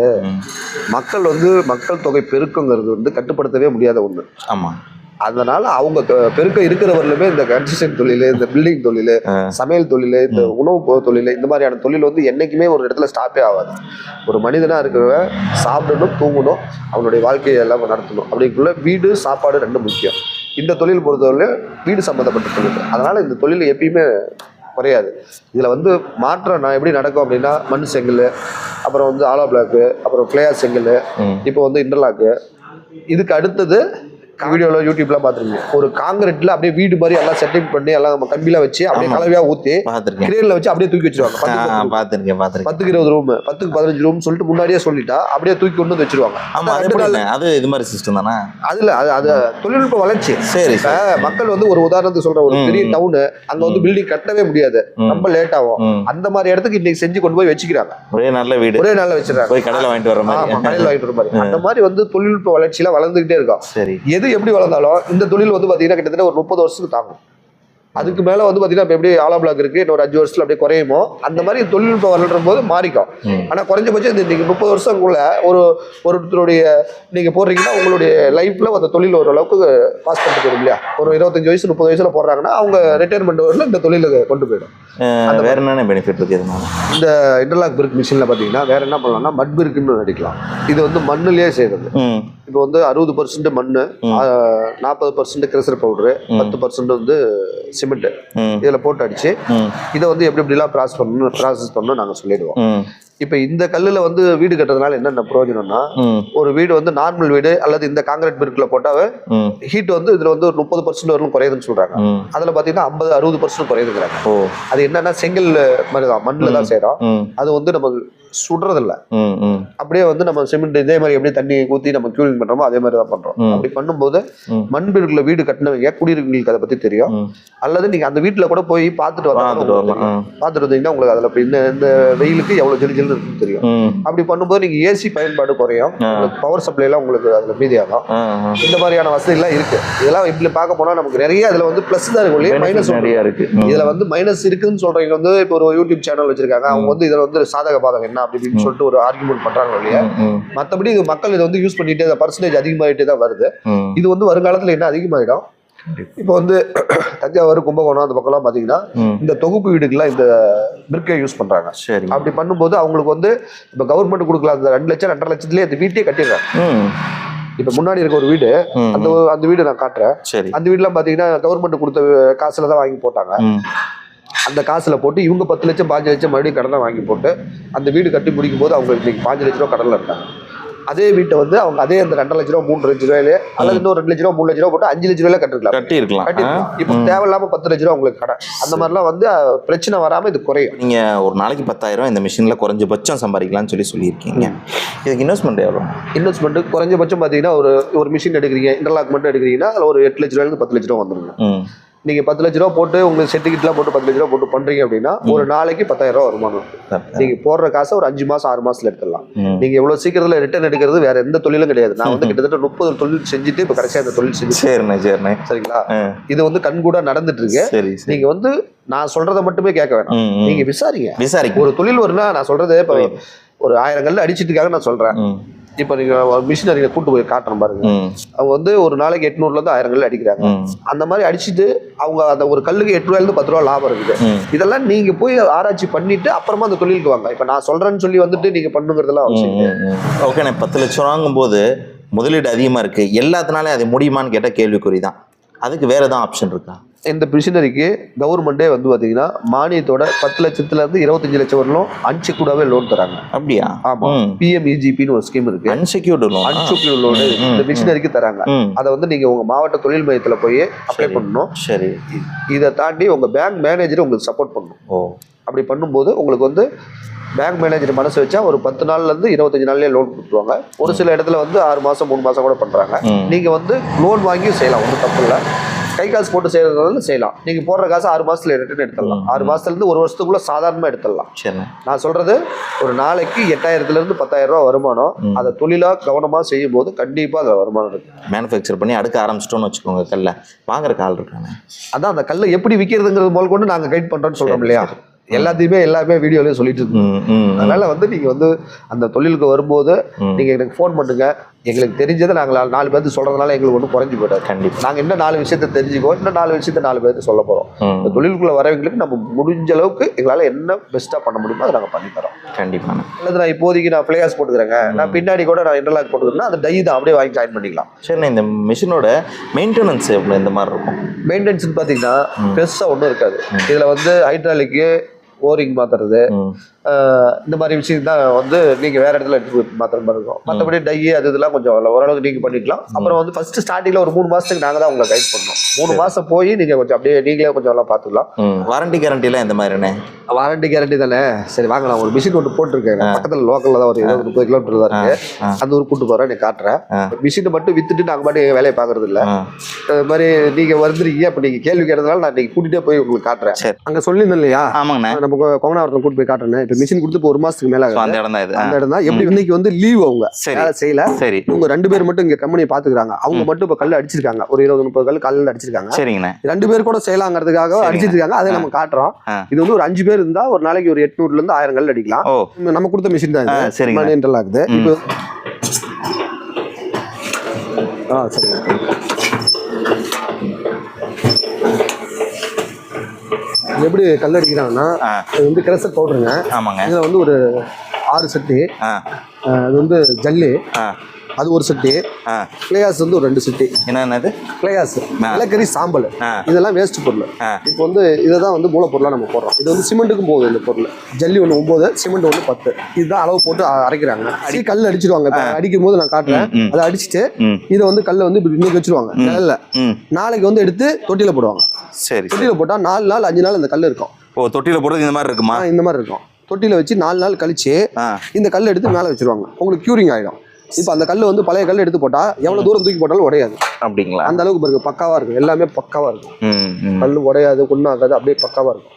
மக்கள் வந்து மக்கள் தொகை பெருக்குங்கிறது வந்து கட்டுப்படுத்தவே முடியாத ஒன்று. ஆமாம். அதனால அவங்க பெருக்க இருக்கிறவர்களுமே இந்த கன்ஸ்ட்ரக்ஷன் தொழில், இந்த பில்டிங் தொழில், சமையல் தொழில், இந்த உணவு தொழில், இந்த மாதிரியான தொழில் வந்து என்றைக்குமே ஒரு இடத்துல ஸ்டாப்பே ஆகாது. ஒரு மனிதனாக இருக்கிறவன் சாப்பிடணும், தூங்கணும், அவனுடைய வாழ்க்கையை எல்லாம் நடத்தணும். அப்படிங்குள்ள வீடு சாப்பாடு 2 முக்கியம். இந்த தொழில் பொறுத்தவரை வீடு சம்மந்தப்பட்ட தொழில். அதனால் இந்த தொழில் எப்பயுமே குறையாது. இதில் வந்து மாற்றம் நான் எப்படி நடக்கும் அப்படின்னா, மண் செங்கல், அப்புறம் வந்து ஆலோ பிளாக்கு, அப்புறம் ஃப்ளேயர் செங்கல், இப்போ வந்து இன்டர்லாக்கு, இதுக்கு அடுத்தது வீடியோல யூடியூப்ல பாத்துருக்கீங்க, ஒரு காங்கிரீட்ல அப்படியே வீடு மாதிரி எல்லாம் செட்டிங் பண்ணி எல்லாம் நம்ம கம்பியில வச்சு அப்படியே கலவையா ஊத்தி கிரேன்ல வச்சு அப்படியே தூக்கி வச்சிருவாங்க. 10க்கு 20 ரூம், 10க்கு 15 ரூம் சொல்லிட்டு முன்னாடியே சொல்லிட்டா அப்படியே தூக்கி கொண்டு வந்து வச்சிருவாங்க. அது இது மாதிரி சிஸ்டம் தானே. அதுல அது தொழில்நுட்ப வளர்ச்சி. சரி, மக்கள் வந்து ஒரு உதாரணத்துக்கு சொல்ற, ஒரு பெரிய டவுனு அங்க வந்து பில்டிங் கட்டவே முடியாது, ரொம்ப லேட் ஆகும். அந்த மாதிரி இடத்துக்கு இன்னைக்கு செஞ்சு கொண்டு போய் வச்சுக்கிறாங்க. ஒரே நல்ல வீடு, ஒரே நாள்ல வச்சிருக்காங்க. போய் கடையில வாங்கிட்டு வர மாதிரி. கடையில வாங்கிட்டு வர மாதிரி. அந்த மாதிரி வந்து தொழில்நுட்ப வளர்ச்சியில வளர்ந்துகிட்டே இருக்கும். சரி, எது எப்படி வளர்ந்தாலும் இந்த தொழில் வந்து பாத்தீங்கன்னா கிட்டத்தட்ட ஒரு 30 வருஷத்துக்கு தாங்கும். அதுக்கு மேல வந்து பாத்தீங்கன்னா இப்ப எப்படி ஆலா பிளாக் இருக்கு, இன்னொரு 5 வருஷத்துல அப்படியே குறையுமோ அந்த மாதிரி தொழில்நுட்பம் வளரும் போது மாறிக்கும். ஆனா குறைஞ்சபட்சம் இந்த நீங்க 30 வருஷங்குள்ள ஒருத்தருடைய நீங்க போடுறீங்கன்னா உங்களுடைய லைஃப்ல அந்த தொழில் ஓரளவுக்கு பாஸ் பண்ணிட்டு போயிடும் இல்லையா. ஒரு 25 வயசு 30 வயசுல போடுறாங்கன்னா அவங்க ரிட்டையர்மெண்ட் வரல இந்த தொழில கொண்டு போயிடும். வேற என்னென்ன பெனிஃபிட் இருக்கு இந்த இன்டர்லாக் பிரிக் மிஷின்ல பாத்தீங்கன்னா வேற என்ன பண்ணலாம்னா மட் பிரிக்னு அடிக்கலாம். இது வந்து மண்ணுலயே செய்யறது. இப்போ வந்து 60% மண்ணு, 40% கிரசர் பவுடரு, 10% வந்து சிமெண்ட் இதுல போட்டு அடிச்சு இதை வந்து எப்படி எப்படிலாம் ப்ராசஸ் பண்ணணும் நாங்க சொல்லிடுவோம். இப்ப இந்த கல்லுல வந்து வீடு கட்டுறதுனால என்னென்ன பிரயோஜனம்னா, ஒரு வீடு வந்து நார்மல் வீடு அல்லது இந்த காங்கிரீட் பிரிக்ல போட்டாவே ஹீட் வந்து இதுல வந்து ஒரு 30% வரலும் குறையுதுன்னு சொல்றாங்க. அதுல பாத்தீங்கன்னா 50-60% குறையுதுங்கிறாங்க. அது என்னன்னா செங்கல் மாதிரிதான், மண்ணுல தான் செய்யறோம். அது வந்து நம்ம சுடுறது இல்ல, அப்படியே வந்து நம்ம சிமெண்ட் இதே மாதிரி எப்படி தண்ணி ஊத்தி நம்ம கியூலிங் பண்றோமோ அதே மாதிரி தான் பண்றோம். அப்படி பண்ணும்போது மண் பிரிக்ல வீடு கட்டினவங்க குடியிருக்கீங்களுக்கு அதை பத்தி தெரியும். அல்லது நீங்க அந்த வீட்டுல கூட போய் பார்த்துட்டு வந்தீங்கன்னா உங்களுக்கு அதுல இந்த வெயிலுக்கு எவ்வளவு ஜெலி ஜெல்னு இருக்குன்னு தெரியும். அப்படி பண்ணும்போது நீங்க ஏசி பயன்பாடு குறையும், பவர் சப்ளை எல்லாம் உங்களுக்கு அதுல மீதியாகும். இந்த மாதிரியான வசதி எல்லாம் இருக்கு. இதெல்லாம் இப்படி பார்க்க போனா நமக்கு நிறைய இதுல வந்து பிளஸ் தான் இருக்கு, மைனஸ் நிறைய இருக்கு. இதுல வந்து மைனஸ் இருக்குன்னு சொல்றவங்க வந்து இப்போ ஒரு யூடியூப் சேனல் வச்சிருக்காங்க, அவங்க வந்து இதுல வந்து சாதக பாதகம் என்ன அப்படின்னு சொல்லிட்டு ஒரு ஆர்குமெண்ட் பண்றாங்க இல்லையா. மற்றபடி இது மக்கள் இதை வந்து யூஸ் பண்ணிட்டே பர்சன்டேஜ் அதிகமாயிட்டே தான் வருது. இது வந்து வருங்காலத்துல என்ன அதிகமாயிடும். இப்போ வந்து தஞ்சாவூர், கும்பகோணம் அந்த பக்கம்லாம் பாத்தீங்கன்னா இந்த தொகுப்பு வீடுகள்லாம் இந்த பிரிக்கை யூஸ் பண்றாங்க. சரி, அப்படி பண்ணும்போது அவங்களுக்கு வந்து இப்ப கவர்மெண்ட் கொடுக்கலாம் அந்த 2 லட்சம் 2.5 லட்சத்துலயே அந்த வீட்டையே கட்டிடுறாங்க. இப்ப முன்னாடி இருக்க ஒரு வீடு, அந்த வீடு நான் காட்டுறேன். அந்த வீடுலாம் பாத்தீங்கன்னா கவர்மெண்ட் கொடுத்த காசுல தான் வாங்கி போட்டாங்க. அந்த காசுல போட்டு இவங்க 10 லட்சம் 5 லட்சம் மறுபடியும் கடனை வாங்கி போட்டு அந்த வீடு கட்டி முடிக்கும் போது அவங்க இன்னைக்கு 5 லட்ச ரூபா கடன்ல இருக்காங்க. அதே வீட்டை வந்து அவங்க அதே அந்த 2 லட்ச ரூபா 3 லட்ச ரூபாயிலே அல்லது இன்னும் 2 லட்ச ரூபா 3 லட்ச ரூபா போட்டு 5 லட்ச ரூபாயில கட்டிருக்கலாம். இப்போ தேவையில்லாம 10 லட்ச ரூபா உங்களுக்கு கடன். அந்த மாதிரிலாம் வந்து பிரச்சனை வராம இது குறையும். நீங்க ஒரு நாளைக்கு 10,000 இந்த மிஷின்ல குறைஞ்சபட்சம் சம்பாதிக்கலாம்னு சொல்லியிருக்கீங்க. இதுக்கு இன்வெஸ்ட்மெண்ட் எவ்வளோ? இன்வெஸ்ட்மெண்ட் குறைஞ்சபட்சம் பாத்தீங்கன்னா ஒரு மிஷின் எடுக்கிறீங்க, இன்டர்லாக் மட்டும் எடுக்கிறீங்கன்னா அதுல ஒரு 8 லட்ச ரூபாயிலிருந்து 10 லட்ச ரூபா வந்துருங்க. நீங்க 10 லட்ச ரூபா போட்டு உங்களுக்கு செட்டுக்கிட்லாம் போட்டு 10 லட்ச ரூபா போட்டு பண்றீங்க அப்படின்னா ஒரு நாளைக்கு 10,000 ரூபா வருமானம். நீங்க போடுற காசை ஒரு 5 மாசம் 6 மாசத்துல எடுத்துடலாம். நீங்க எவ்வளவு சீக்கிரத்துல ரிட்டர்ன் எடுக்கிறது வேற எந்த தொழிலும் கிடையாது. நான் வந்து கிட்டத்தட்ட 30 தொழில் செஞ்சுட்டு இப்ப கடைசியா இந்த தொழில் செஞ்சு சரிங்களா. இது வந்து கண்கூடா நடந்துட்டு இருக்கு. நீங்க வந்து நான் சொல்றதை மட்டுமே கேட்க வேணாம், நீங்க விசாரிங்க. ஒரு தொழில் வரும்னா நான் சொல்றது இப்ப ஒரு 1000 கல்லு அடிச்சிட்டுக்காக நான் சொல்றேன். இப்ப நீங்க மிஷினரியை கூட்டு போய் காட்டுறோம் பாருங்க, அவங்க வந்து ஒரு நாளைக்கு 800ல இருந்து 1000 கல் அடிக்கிறாங்க. அந்த மாதிரி அடிச்சுட்டு அவங்க அந்த ஒரு கல்லுக்கு 8 ரூபாயிலிருந்து 10 ரூபா லாபம் இருக்குது. இதெல்லாம் நீங்க போய் ஆராய்ச்சி பண்ணிட்டு அப்புறமா அந்த தொழிலுக்கு வாங்க. இப்ப நான் சொல்றேன்னு சொல்லி வந்துட்டு நீங்க பண்ணுங்கிறதெல்லாம் அவசியம். ஓகே, 10 லட்சம் வாங்கும் போது முதலீடு அதிகமா இருக்கு, எல்லாத்தினாலே அது முடியுமான்னு கேட்ட கேள்விக்குறி தான். அதுக்கு வேற ஏதாவது ஆப்ஷன் இருக்கா? இந்த மிஷினரிக்கு கவர்மெண்டே வந்து பாத்தீங்கன்னா மானியத்தோட 10 லட்சத்துல இருந்து 25 லட்சம் வரலும் அன்செக்யூர்டாவே லோன் தராங்க. அப்படியா? ஆமா, PMEGPன்னு ஒரு ஸ்கீம் இருக்கு. அன்செக்யூர்டு லோன் இந்த மிஷினரிக்கு தராங்க. அதை வந்து நீங்க உங்க மாவட்ட தொழில் மையத்துல போய் அப்ளை பண்ணணும். சரி, இதை தாண்டி உங்க பேங்க் மேனேஜர் உங்களுக்கு சப்போர்ட் பண்ணணும். அப்படி பண்ணும்போது உங்களுக்கு வந்து பேங்க் மேனேஜர் மனசு வச்சா ஒரு 10 நாள்ல இருந்து 25 நாள்லயே லோன் கொடுத்துருவாங்க. ஒரு சில இடத்துல வந்து 6 மாசம் 3 மாசம் கூட பண்றாங்க. நீங்க வந்து லோன் வாங்கி செய்யலாம், ஒன்றும் தப்பு இல்லை. கை காசு போட்டு செய்யறதுனால செய்யலாம். நீங்க போடுற காசு 6 மாசத்துல ரிட்டர்ன் எடுத்துடலாம். 6 மாசத்துல இருந்து 1 வருஷத்துக்குள்ள சாதாரணமா எடுத்துடலாம். நான் சொல்றது ஒரு நாளைக்கு 8000ல இருந்து 10,000 ரூபாய் வருமானம். அதை தொழிலா கவனமா செய்யும் போது கண்டிப்பா அதுல வருமானம் இருக்கு. மேனுஃபேக்சர் பண்ணி அடுக்க ஆரம்பிச்சிட்டோம்னு வச்சுக்கோங்க, கல்ல வாங்குற கால் இருக்காங்க. அதான் அந்த கல்லை எப்படி விற்கிறதுங்கிறது முதல் கொண்டு நாங்க கைட் பண்றோம்னு சொல்றோம் இல்லையா. எல்லாமே வீடியோலயே சொல்லிட்டு இருக்கோம். அதனால வந்து நீங்க வந்து அந்த தொழிலுக்கு வரும்போது நீங்க எனக்கு ஃபோன் பண்ணுங்க. எங்களுக்கு தெரிஞ்சதை நாங்கள் 4 பேருக்கு சொல்றதுனால எங்களுக்கு ஒன்றும் குறைஞ்சு போயிடாது. கண்டிப்பா நாங்க இன்னும் 4 விஷயத்த தெரிஞ்சுக்கோ, இன்னும் 4 விஷயத்த 4 பேருக்கு சொல்ல போறோம். இந்த தொழிலுக்குள்ள வரவங்களுக்கு நம்ம முடிஞ்ச அளவுக்கு எங்களால என்ன பெஸ்டா பண்ண முடியுமோ அதை நாங்க பண்ணி தரோம். கண்டிப்பா. அல்லது நான் இப்போதைக்கு நான் பிளேயர்ஸ் போட்டுக்கிறேங்க, நான் பின்னாடி கூட நான் இன்டர்லாக் போட்டுக்கிறேன்னா அந்த டை தான் அப்படியே வாங்கி ஜாயின் பண்ணிக்கலாம். சரி, இந்த மிஷினோட மெயின்டெனன்ஸ் எப்படி இந்த மாதிரி இருக்கும்? மெயின்டெனன்ஸ் பாத்தீங்கன்னா பெருசா ஒன்றும் இருக்காது. இதுல வந்து ஹைட்ராலிக்கு ஓரிங் மாத்துறது, இந்த மாதிரி விஷயம் தான் வந்து நீங்கள் வேறு இடத்துல எடுத்து மாத்திர மாதிரி இருக்கும். மற்றபடி டை அது இதெல்லாம் கொஞ்சம் ஓரளவுக்கு நீங்கள் பண்ணிக்கலாம். அப்புறம் வந்து ஃபஸ்ட்டு ஸ்டார்டிங்கில் ஒரு 3 மாதத்துக்கு நாங்கள் தான் உங்களை கைட் பண்ணோம். 3 மாதம் போய் நீங்கள் கொஞ்சம் அப்படியே நீங்களே கொஞ்சம் எல்லாம் பார்த்துக்கலாம். வாரண்டி கேரண்டிலாம் எந்த மாதிரிண்ணே? வாரண்டி கேரண்டி தானே. சரி வாங்க, நான் ஒரு மிஷின் ஒன்று போட்டிருக்கேன் பக்கத்தில் லோக்கலில் தான் ஒரு 20-30 கிலோமீட்டர் தான் இருக்கு. அந்த ஒரு கூட்டு போகிறேன், நீ காட்டுறேன். மிஷினை மட்டும் வித்துட்டு நாங்கள் பாட்டு வேலையை பார்க்கறது இல்லை. அது மாதிரி நீங்கள் வந்துருக்கீங்க, அப்போ நீங்கள் கேள்வி கேட்டதுனால நான் நீங்கள் கூட்டிகிட்டே போய் உங்களுக்கு காட்டுறேன். சரி, அங்கே சொல்லியிருந்தேன் இல்லையா? ஆமாங்கண்ணா. நம்ம கொங்கனாவரத்தில் கூட்டு போய் காட்டுறேன். இப்போ மிஷின் கொடுத்து இப்போ 1 மாதத்துக்கு மேலே அந்த இடம் தான் இது. அந்த இடம் தான். எப்படி இன்னைக்கு வந்து லீவ் அவங்க வேலை செய்யல. சரி, இவங்க 2 பேர் மட்டும் இங்கே கம்பெனியை பார்த்துக்கிறாங்க. அவங்க மட்டும் இப்போ கல் அடிச்சிருக்காங்க, ஒரு 20-30 கல் காலையில் அடிச்சிருக்காங்க. சரிங்கண்ணா. 2 பேர் கூட செய்யலாங்கிறதுக்காக அடிச்சிட்டு இருக்காங்க. அதை நம்ம காட்டுறோம். இது வந்து ஒரு 5 பேர் இருந்தா ஒரு நாளைக்கு ஒரு 800 இருந்து 1000 கல் அடிக்கலாம். நம்ம கொடுத்த மிஷின் தான் இது. சரிங்க. ஆகுது இப்போ. சரிங்க. எப்படி கல் அடிக்கிறாங்கன்னா இது வந்து கிரசர் பவுடருங்க. ஆமாங்க. இதுல வந்து ஒரு 6 செட்டு. அது வந்து ஜல்லி, அது ஒரு செட்டு. கிளையாஸ் வந்து ஒரு 2 செட்டு. என்னது கிளையாஸ்? நிலக்கரி சாம்பல். இதெல்லாம் வேஸ்ட் பொருள். இப்போ வந்து இதை தான் வந்து மூலப்பொருளாக நம்ம போடுறோம். இது வந்து சிமெண்ட்டுக்கும் போகுது இந்த பொருள். ஜல்லி ஒன்று 9, சிமெண்ட் ஒன்று 10. இதுதான் அளவு போட்டு அரைக்கிறாங்க. கல் அடிச்சிருவாங்க. அடிக்கும் போது நான் காட்டுறேன். அதை அடிச்சுட்டு இதை வந்து கல்லை வந்து இன்னைக்கு வச்சிருவாங்க நிழல்ல. நாளைக்கு வந்து எடுத்து தொட்டியில போடுவாங்க. சரி, தொட்டியில போட்டால் 4 நாள் 5 நாள் அந்த கல் இருக்கும். தொட்டியில போடுறது இந்த மாதிரி இருக்குமா? இந்த மாதிரி இருக்கும். தொட்டியில வச்சு 4 நாள் கழிச்சு இந்த கல் எடுத்து மேலே வச்சிருவாங்க. உங்களுக்கு கியூரிங் ஆகிடும். இப்போ அந்த கல் வந்து பழைய கல் எடுத்து போட்டால் எவ்வளோ தூரம் தூக்கி போட்டாலும் உடையாது. அப்படிங்களா? அந்த அளவுக்கு இருக்கு, பக்காவாக இருக்கும். எல்லாமே பக்காவாக இருக்கும். கல் உடையாது, ஒன்றும் அப்படியே பக்காவாக இருக்கும்.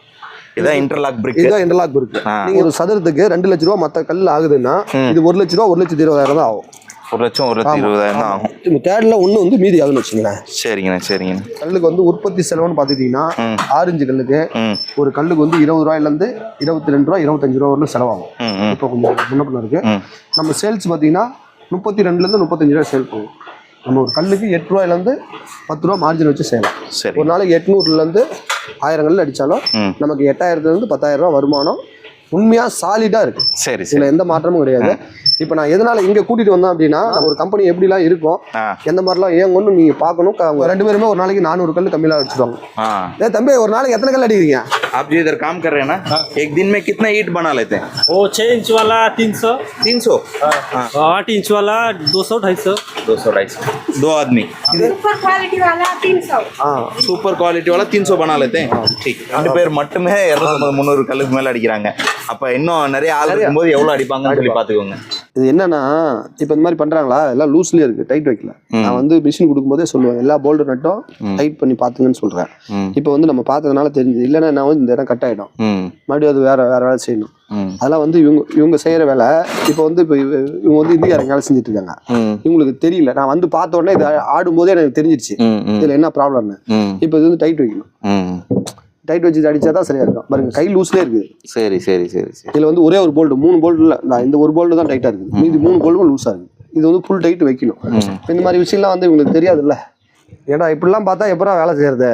இதான் இன்டர்லாக் பிரிக். இதுதான் இன்டர்லாக் பிரிக். நீங்கள் ஒரு சதுரத்துக்கு 2 லட்ச ரூபா மற்ற கல் ஆகுதுன்னா இது 1 லட்ச ரூபா 1,20,000 தான் ஆகும். 1,20,000 தான் ஆகும். தேர்டில் ஒன்று வந்து மீதி ஆகுதுன்னு வச்சுங்களேன். சரிங்கண்ணா, சரிங்கண்ணா. கல்லுக்கு வந்து உற்பத்தி செலவுன்னு பார்த்துக்கிட்டிங்கன்னா 6 இன்ச்சு கல்லுக்கு ஒரு கல்லுக்கு வந்து 20 ரூபாயிலேருந்து 22 ரூபா 25 ரூபா வரலும் செலவாகும். இப்போ கொஞ்சம் முன்ன பின்ன இருக்கு. நம்ம சேல்ஸ் பார்த்தீங்கன்னா 32லேருந்து 35 ரூபா சேல் பண்ணுவோம். நம்ம ஒரு கல்லுக்கு 8 ரூபாயிலேருந்து 10 ரூபா மார்ஜின் வச்சு செய்யலாம். ஒரு நாளைக்கு 800லேருந்து 1000 கல் அடித்தாலும் நமக்கு 8000லேருந்து 10,000 ரூபா வருமானம் உண்மையாக சாலிடாக இருக்குது. சரி, இதில் எந்த மாற்றமும் கிடையாது. இப்போ நான் எதனால் இங்கே கூட்டிகிட்டு வந்தேன் அப்படின்னா, ஒரு கம்பெனி எப்படிலாம் இருக்கும், எந்த மாதிரிலாம் இயங்கும்னு நீங்கள் பார்க்கணும். அவங்க 2 பேருமே ஒரு நாளைக்கு 400 கல் கம்மியாக அடிச்சிடுவாங்க. தம்பி ஒரு நாளைக்கு எத்தனை கல் அடிக்கிறீங்க? आप जो इधर काम कर रहे हैं ना, एक दिन में कितना ईंट बना लेते हैं? वो 6 इंच वाला 300, 300, 8 इंच वाला 200, 250, 200, 250, 2 आदमी. सुपर क्वालिटी वाला 300. சூப்பர் குவாலிட்டி வால 300 बना लेते हैं. ठीक. 2 பேர் மட்டுமே 250-300 கல்லுக்கு மேல அடிக்கிறாங்க. அப்ப இன்னும் நிறைய ஆள் இருக்கும்போது எவ்வளவு அடிப்பாங்கன்னு சொல்லி பாத்துக்கோங்க. இது என்னன்னா, இப்போ இந்த மாதிரி பண்றாங்களா, எல்லாம் லூஸ்லயே இருக்கு, டைட் வைக்கல. நான் வந்து மிஷின் கொடுக்கும்போதே சொல்லுவேன், எல்லா போல்டு நட்டும் டைட் பண்ணி பாத்துங்கன்னு சொல்றேன். இப்போ வந்து நம்ம பார்த்ததுனால தெரிஞ்சது. இல்லைன்னா நான் வந்து இந்த இடம் கட் ஆயிடும், மறுபடியும் அது வேற வேலை செய்யணும். அதெல்லாம் வந்து இவங்க செய்யற வேலை. இப்போ வந்து இவங்க வந்து இந்தியாரங்க வேலை செஞ்சுட்டு இருக்காங்க. இவங்களுக்கு தெரியல. நான் வந்து பார்த்த உடனே இது ஆடும் போதே எனக்கு தெரிஞ்சிருச்சு இதுல என்ன ப்ராப்ளம்னு. இப்போ இது வந்து டைட் வைக்கணும். டைட் வச்சு அடிச்சாதான் சரியா இருக்கும். பாருங்க, கை லூஸ்லேயே இருக்குது. சரி, சரி, சரி, சரி. இதுல வந்து ஒரே ஒரு போல்டு, 3 போல்டு இல்லை, இந்த ஒரு போல்டு தான் டைட்டா இருக்குது. மீதி 3 போல்டும் லூஸா இருக்கு. இது வந்து ஃபுல் டைட் வைக்கணும். இந்த மாதிரி விஷயம்லாம் வந்து இவங்களுக்கு தெரியாதுல்ல. ஏன்னா இப்படிலாம் பார்த்தா எப்பறம் வேலை செய்யறது?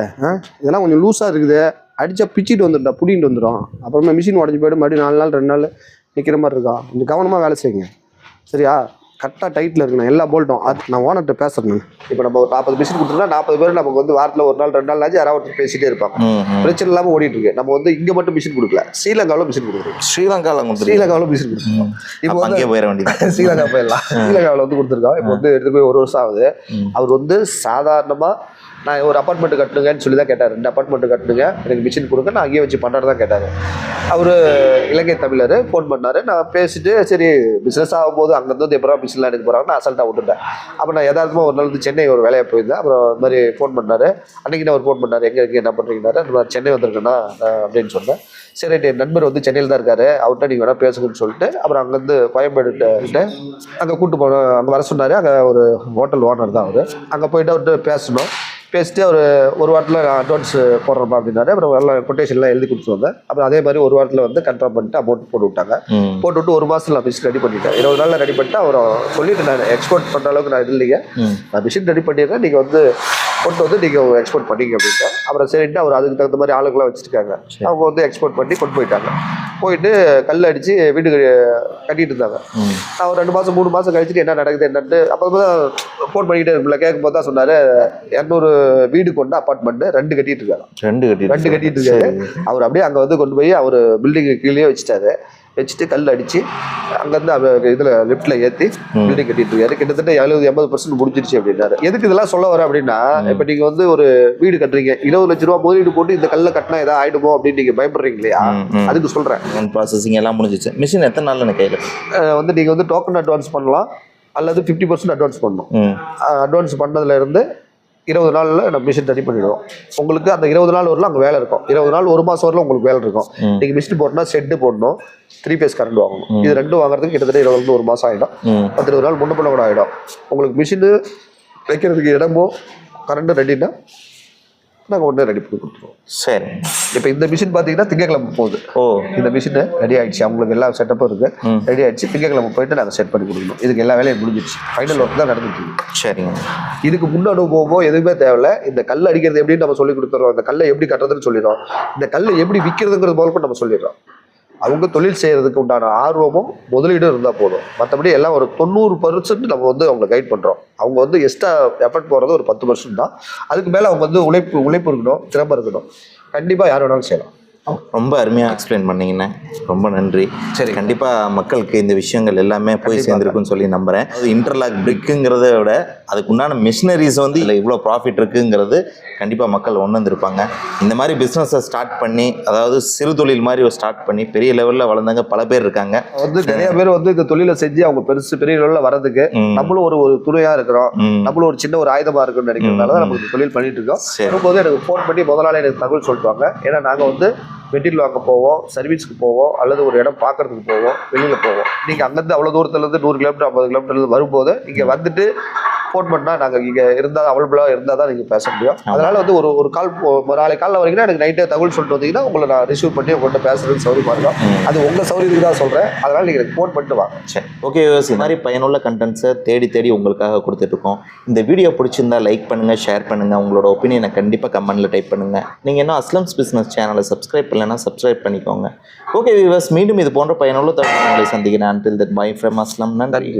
இதெல்லாம் கொஞ்சம் லூஸா இருக்குது. அடிச்சா பிச்சுட்டு வந்துட்டா, புடிட்டு வந்துடும். அப்புறமா மிஷின் உடஞ்சி போய்ட்டு மறுபடியும் 4 நாள் 2 நாள் நிற்கிற மாதிரி இருக்கும். கொஞ்சம் கவனமாக வேலை செய்யுங்க, சரியா? கரெக்டாக டைட்டில் இருக்கணும் எல்லா போல்ட்டும். அது நான் ஓனர்கிட்ட பேசுறேன். இப்போ நம்ம ஒரு 40 மிஷின் கொடுத்துருந்தா 40 பேர் நமக்கு வந்து வாரத்தில் 1 நாள் 2 நாள் ஆச்சு யாராவது ஒருத்தர் பேசிட்டே இருப்பாங்க. பிரச்சனை இல்லாமல் ஓடிட்டு இருக்கு. நம்ம வந்து இங்கே மட்டும் மிஷின் கொடுக்கல, ஸ்ரீலங்காவில் மிஷின் கொடுக்குறோம். ஸ்ரீலங்காவில் மிஷின் கொடுத்துருக்கோம். இப்போ வந்து போயிட வேண்டியது, ஸ்ரீலங்கா போயிடலாம். ஸ்ரீலங்காவில் வந்து கொடுத்துருக்கோம். இப்போ வந்து எடுத்து போய் 1 வருஷம் ஆகுது. அவர் வந்து சாதாரணமாக நான் ஒரு அப்பார்ட்மெண்ட் கட்டுங்கன்னு சொல்லி தான் கேட்டார். 2 அப்பார்ட்மெண்ட் கட்டுங்க, எனக்கு மிஷின் கொடுங்க, நான் அங்கேயே வச்சு பண்ணுறது தான் கேட்டார். அவர் இலங்கை தமிழர். ஃபோன் பண்ணார். நான் பேசிட்டு சரி பிஸ்னஸ் ஆகும்போது அங்கேருந்து எப்போ மிஷின்லாம் எடுக்க போகிறாங்க நான் அசல்ட்டாக விட்டுட்டேன். அப்போ நான் யதார்த்தமாக ஒரு நாள் வந்து சென்னை ஒரு வேலையாக போயிருந்தேன். அப்புறம் இந்த மாதிரி ஃபோன் பண்ணார். அன்றைக்கி அவர் ஃபோன் பண்ணார், எங்கே இருக்குது, என்ன பண்ணுறீங்கன்னாரு. நான் சென்னை வந்திருக்கேன்னா அப்படின்னு சொன்னேன். சரி, என் நண்பர் வந்து சென்னையில் தான் இருக்காரு, அவர்கிட்ட நீங்கள் வேணால் பேசுங்கன்னு சொல்லிட்டு அப்புறம் அங்கேருந்து கோயம்பேடுகிட்ட அங்கே கூப்பிட்டு போனோம். அங்கே வர சொன்னார். அங்கே ஒரு ஹோட்டல் ஓனர் தான் அவர். அங்கே போயிட்டு அவர்கிட்ட பேசணும். பேசிட்டு ஒரு வாரத்தில் அட்வான்ஸ் போடுறப்பா அப்படின்னாரு. அப்புறம் எல்லாம் கொட்டேஷன்லாம் எழுதி கொடுத்து வந்தேன். அப்புறம் அதே மாதிரி ஒரு வாரத்தில் வந்து கன்ஃபார்ம் பண்ணிட்டு அமௌண்ட் போட்டு விட்டாங்க. போட்டு விட்டு 1 மாதத்தில் நான் மிஷின் ரெடி பண்ணிட்டேன். 20 நாளில் ரெடி பண்ணிட்டு அவர் சொல்லிட்டு நான் எக்ஸ்போர்ட் பண்ணுற அளவுக்கு நான் இல்லைங்க, நான் மிஷின் ரெடி பண்ணிடுறேன், நீங்கள் வந்து கொண்டு வந்து நீங்கள் எக்ஸ்போர்ட் பண்ணிங்க அப்படின்ட்டு. அப்புறம் சரிட்டு அவர் அதுக்கு தகுந்த மாதிரி ஆளுங்களாம் வச்சுருக்காங்க. அவங்க வந்து எக்ஸ்போர்ட் பண்ணி கொண்டு போயிட்டாங்க. போயிட்டு கல் அடித்து வீட்டுக்கு கட்டிகிட்டு இருந்தாங்க. நான் ஒரு 2 மாதம் 3 மாதம் கழிச்சுட்டு என்ன நடக்குது என்னன்ட்டு அப்போ தான் ஃபோன் பண்ணிக்கிட்டே இருக்குல்ல. கேட்கும்போது தான் சொன்னார், 200 வீடு கொண்ட அப்பார்ட்மெண்ட் 2 கட்டிட்டு இருக்காரு. 2 கட்டிட்டு இருக்காரு. அவர் அப்படியே அங்கே வந்து கொண்டு போய் அவர் பில்டிங் கீழே வச்சுட்டாரு. வச்சுட்டு கல் அடிச்சு அங்கேருந்து இதில் லிஃப்ட்டில் ஏற்றி பில்டிங் கட்டிட்டு இருக்காரு. கிட்டத்தட்ட 70-80% முடிஞ்சிருச்சு அப்படின்னாரு. எதுக்கு இதெல்லாம் சொல்ல வர அப்படின்னா, இப்போ நீங்கள் வந்து ஒரு வீடு கட்டுறீங்க, 20 லட்ச ரூபா முதலீடு போட்டு இந்த கல்லை கட்டினா ஏதாவது ஆயிடுமோ அப்படின்னு நீங்கள் பயப்படுறீங்க இல்லையா, அதுக்கு சொல்கிறேன். ப்ராசஸிங் எல்லாம் முடிஞ்சிச்சு. மிஷின் எத்தனை நாள் எனக்கு கையில் வந்து நீங்கள் வந்து டோக்கன் அட்வான்ஸ் பண்ணலாம் அல்லது 50% அட்வான்ஸ் பண்ணணும். அட்வான்ஸ் பண்ணதுலேருந்து 20 நாளில் நம்ம மிஷின் ரெடி பண்ணிவிடுவோம். உங்களுக்கு அந்த 20 நாள் வரலாம் அங்கே வேலை இருக்கும். 20 நாள் 1 மாதம் வரலாம் உங்களுக்கு வேலை இருக்கும். நீங்கள் மிஷின் போட்டோம்னா செட்டு போடணும், 3 phase கரண்ட் வாங்கணும். இது ரெண்டும் வாங்குறதுக்கு கிட்டத்தட்ட 20 மாதம் ஆகிடும். 10-20 நாள் முன்ன பண்ண கூட ஆகிடும். உங்களுக்கு மிஷினு வைக்கிறதுக்கு இடமும் கரண்ட்டும் ரெடினா நாங்கள் உடனே ரெடி பண்ணி கொடுத்துருவோம். சரி. இப்போ இந்த மிஷின் பார்த்தீங்கன்னா திங்கக்கிழமை போகுது. இந்த மிஷின் ரெடி ஆகிடுச்சு, அவங்களுக்கு எல்லா செட்டப்பும் இருக்குது, ரெடி ஆகிடுச்சு. திங்கக்கிழமை போயிட்டு நாங்கள் செட் பண்ணி கொடுக்கணும். இதுக்கு எல்லா வேலையும் முடிஞ்சிடுச்சு, ஃபைனல் ஒர்க் தான் நடந்துட்டு இருக்கு. சரிங்க. இதுக்கு முன் அனுபவமோ எதுவுமே தேவையில்ல. இந்த கல் அடிக்கிறது எப்படின்னு நம்ம சொல்லி கொடுத்துறோம், இந்த கல்லை எப்படி கட்டுறதுன்னு சொல்லிடுறோம், இந்த கல்லை எப்படி விற்கிறதுங்கிறது முதல்ல நம்ம சொல்லிடுறோம். அவங்க தொழில் செய்கிறதுக்கு உண்டான ஆர்வமும் முதலீடும் இருந்தால் போதும். மற்றபடி எல்லாம் ஒரு 90% நம்ம வந்து அவங்களை கைட் பண்ணுறோம். அவங்க வந்து எக்ஸ்ட்ரா எஃபர்ட் போகிறது ஒரு 10% தான். அதுக்கு மேலே அவங்க வந்து உழைப்பு இருக்கணும், திறமை இருக்கணும். கண்டிப்பாக யார் வேணாலும் செய்யலாம். ரொம்ப அருமையாக எக்ஸ்பிளைன் பண்ணீங்கண்ணே, ரொம்ப நன்றி. சரி, கண்டிப்பாக மக்களுக்கு இந்த விஷயங்கள் எல்லாமே போய் சேர்ந்துருக்குன்னு சொல்லி நம்புகிறேன். அது இன்டர்லாக் பிரிக்குங்கிறத விட அதுக்கு உண்டான மிஷினரிஸ் வந்து இல்லை இவ்வளோ ப்ராஃபிட் இருக்குங்கிறது கண்டிப்பாக மக்கள் உணர்ந்துருப்பாங்க. இந்த மாதிரி பிஸ்னஸை ஸ்டார்ட் பண்ணி, அதாவது சிறு தொழில் மாதிரி ஸ்டார்ட் பண்ணி பெரிய லெவலில் வளர்ந்தாங்க பல பேர் இருக்காங்க. வந்து நிறைய பேர் வந்து இந்த தொழிலை செஞ்சு அவங்க பெரிய லெவலில் வர்றதுக்கு நம்மளும் ஒரு துணையாக இருக்கிறோம், நம்மளும் ஒரு சின்ன ஒரு ஆயுதமாக இருக்குன்னு நினைக்கிறதுனால தான் நம்ம தொழில் பண்ணிட்டு இருக்கோம். வரும்போது எனக்கு ஃபோன் பண்ணி முதலாளி எனக்கு தகவல் சொல்லிட்டுவாங்க. ஏன்னா நாங்கள் வந்து மெட்டீரியல் வாங்க போவோம், சர்வீஸ்க்கு போவோம், அல்லது ஒரு இடம் பார்க்கறதுக்கு போவோம், வெளியில் போவோம். நீங்கள் அங்கேருந்து அவ்வளோ தூரத்துலேருந்து 100 கிலோமீட்டர் 50 கிலோமீட்டர்லேருந்து வரும்போது இங்கே வந்துட்டு ஃபோன் பண்ணால் நாங்கள் இங்கே இருந்தால் அவைலபிளாக இருந்தால் தான் நீங்கள் பேச முடியும். அதனால் வந்து ஒரு கால் நாளைக்கு காலையில் வரீங்கன்னா எனக்கு நைட்டே தகவல் சொல்லிட்டு வந்தீங்கன்னா உங்களை நான் ரிசீவ் பண்ணி உங்கள்கிட்ட பேசுறதுக்கு சௌரியமாக இருக்கும். அது உங்கள் சௌரியத்துக்கு தான் சொல்கிறேன். அதனால் நீங்கள் எனக்கு ஃபோன் பண்ணிட்டு வாங்க. சரி, ஓகே. இந்த மாதிரி பயனுள்ள கண்டென்ட்ஸை தேடி உங்களுக்காக கொடுத்துட்ருக்கோம். இந்த வீடியோ பிடிச்சிருந்தா லைக் பண்ணுங்கள், ஷேர் பண்ணுங்கள், உங்களோட ஒப்பீனியனை கண்டிப்பாக கமெண்ட்டில் டைப் பண்ணுங்கள். நீங்கள் இன்னும் அஸ்லம்ஸ் பிஸ்னஸ் சேனலை சப்ஸ்கிரைப் பண்ணலைன்னா சப்ஸ்கிரைப் பண்ணிக்கோங்க. ஓகே வியூவர்ஸ், மீண்டும் இது போன்ற பயனுள்ள தகவல்களை சந்திக்கிறேன். Until that, bye from Aslam. நன்றி.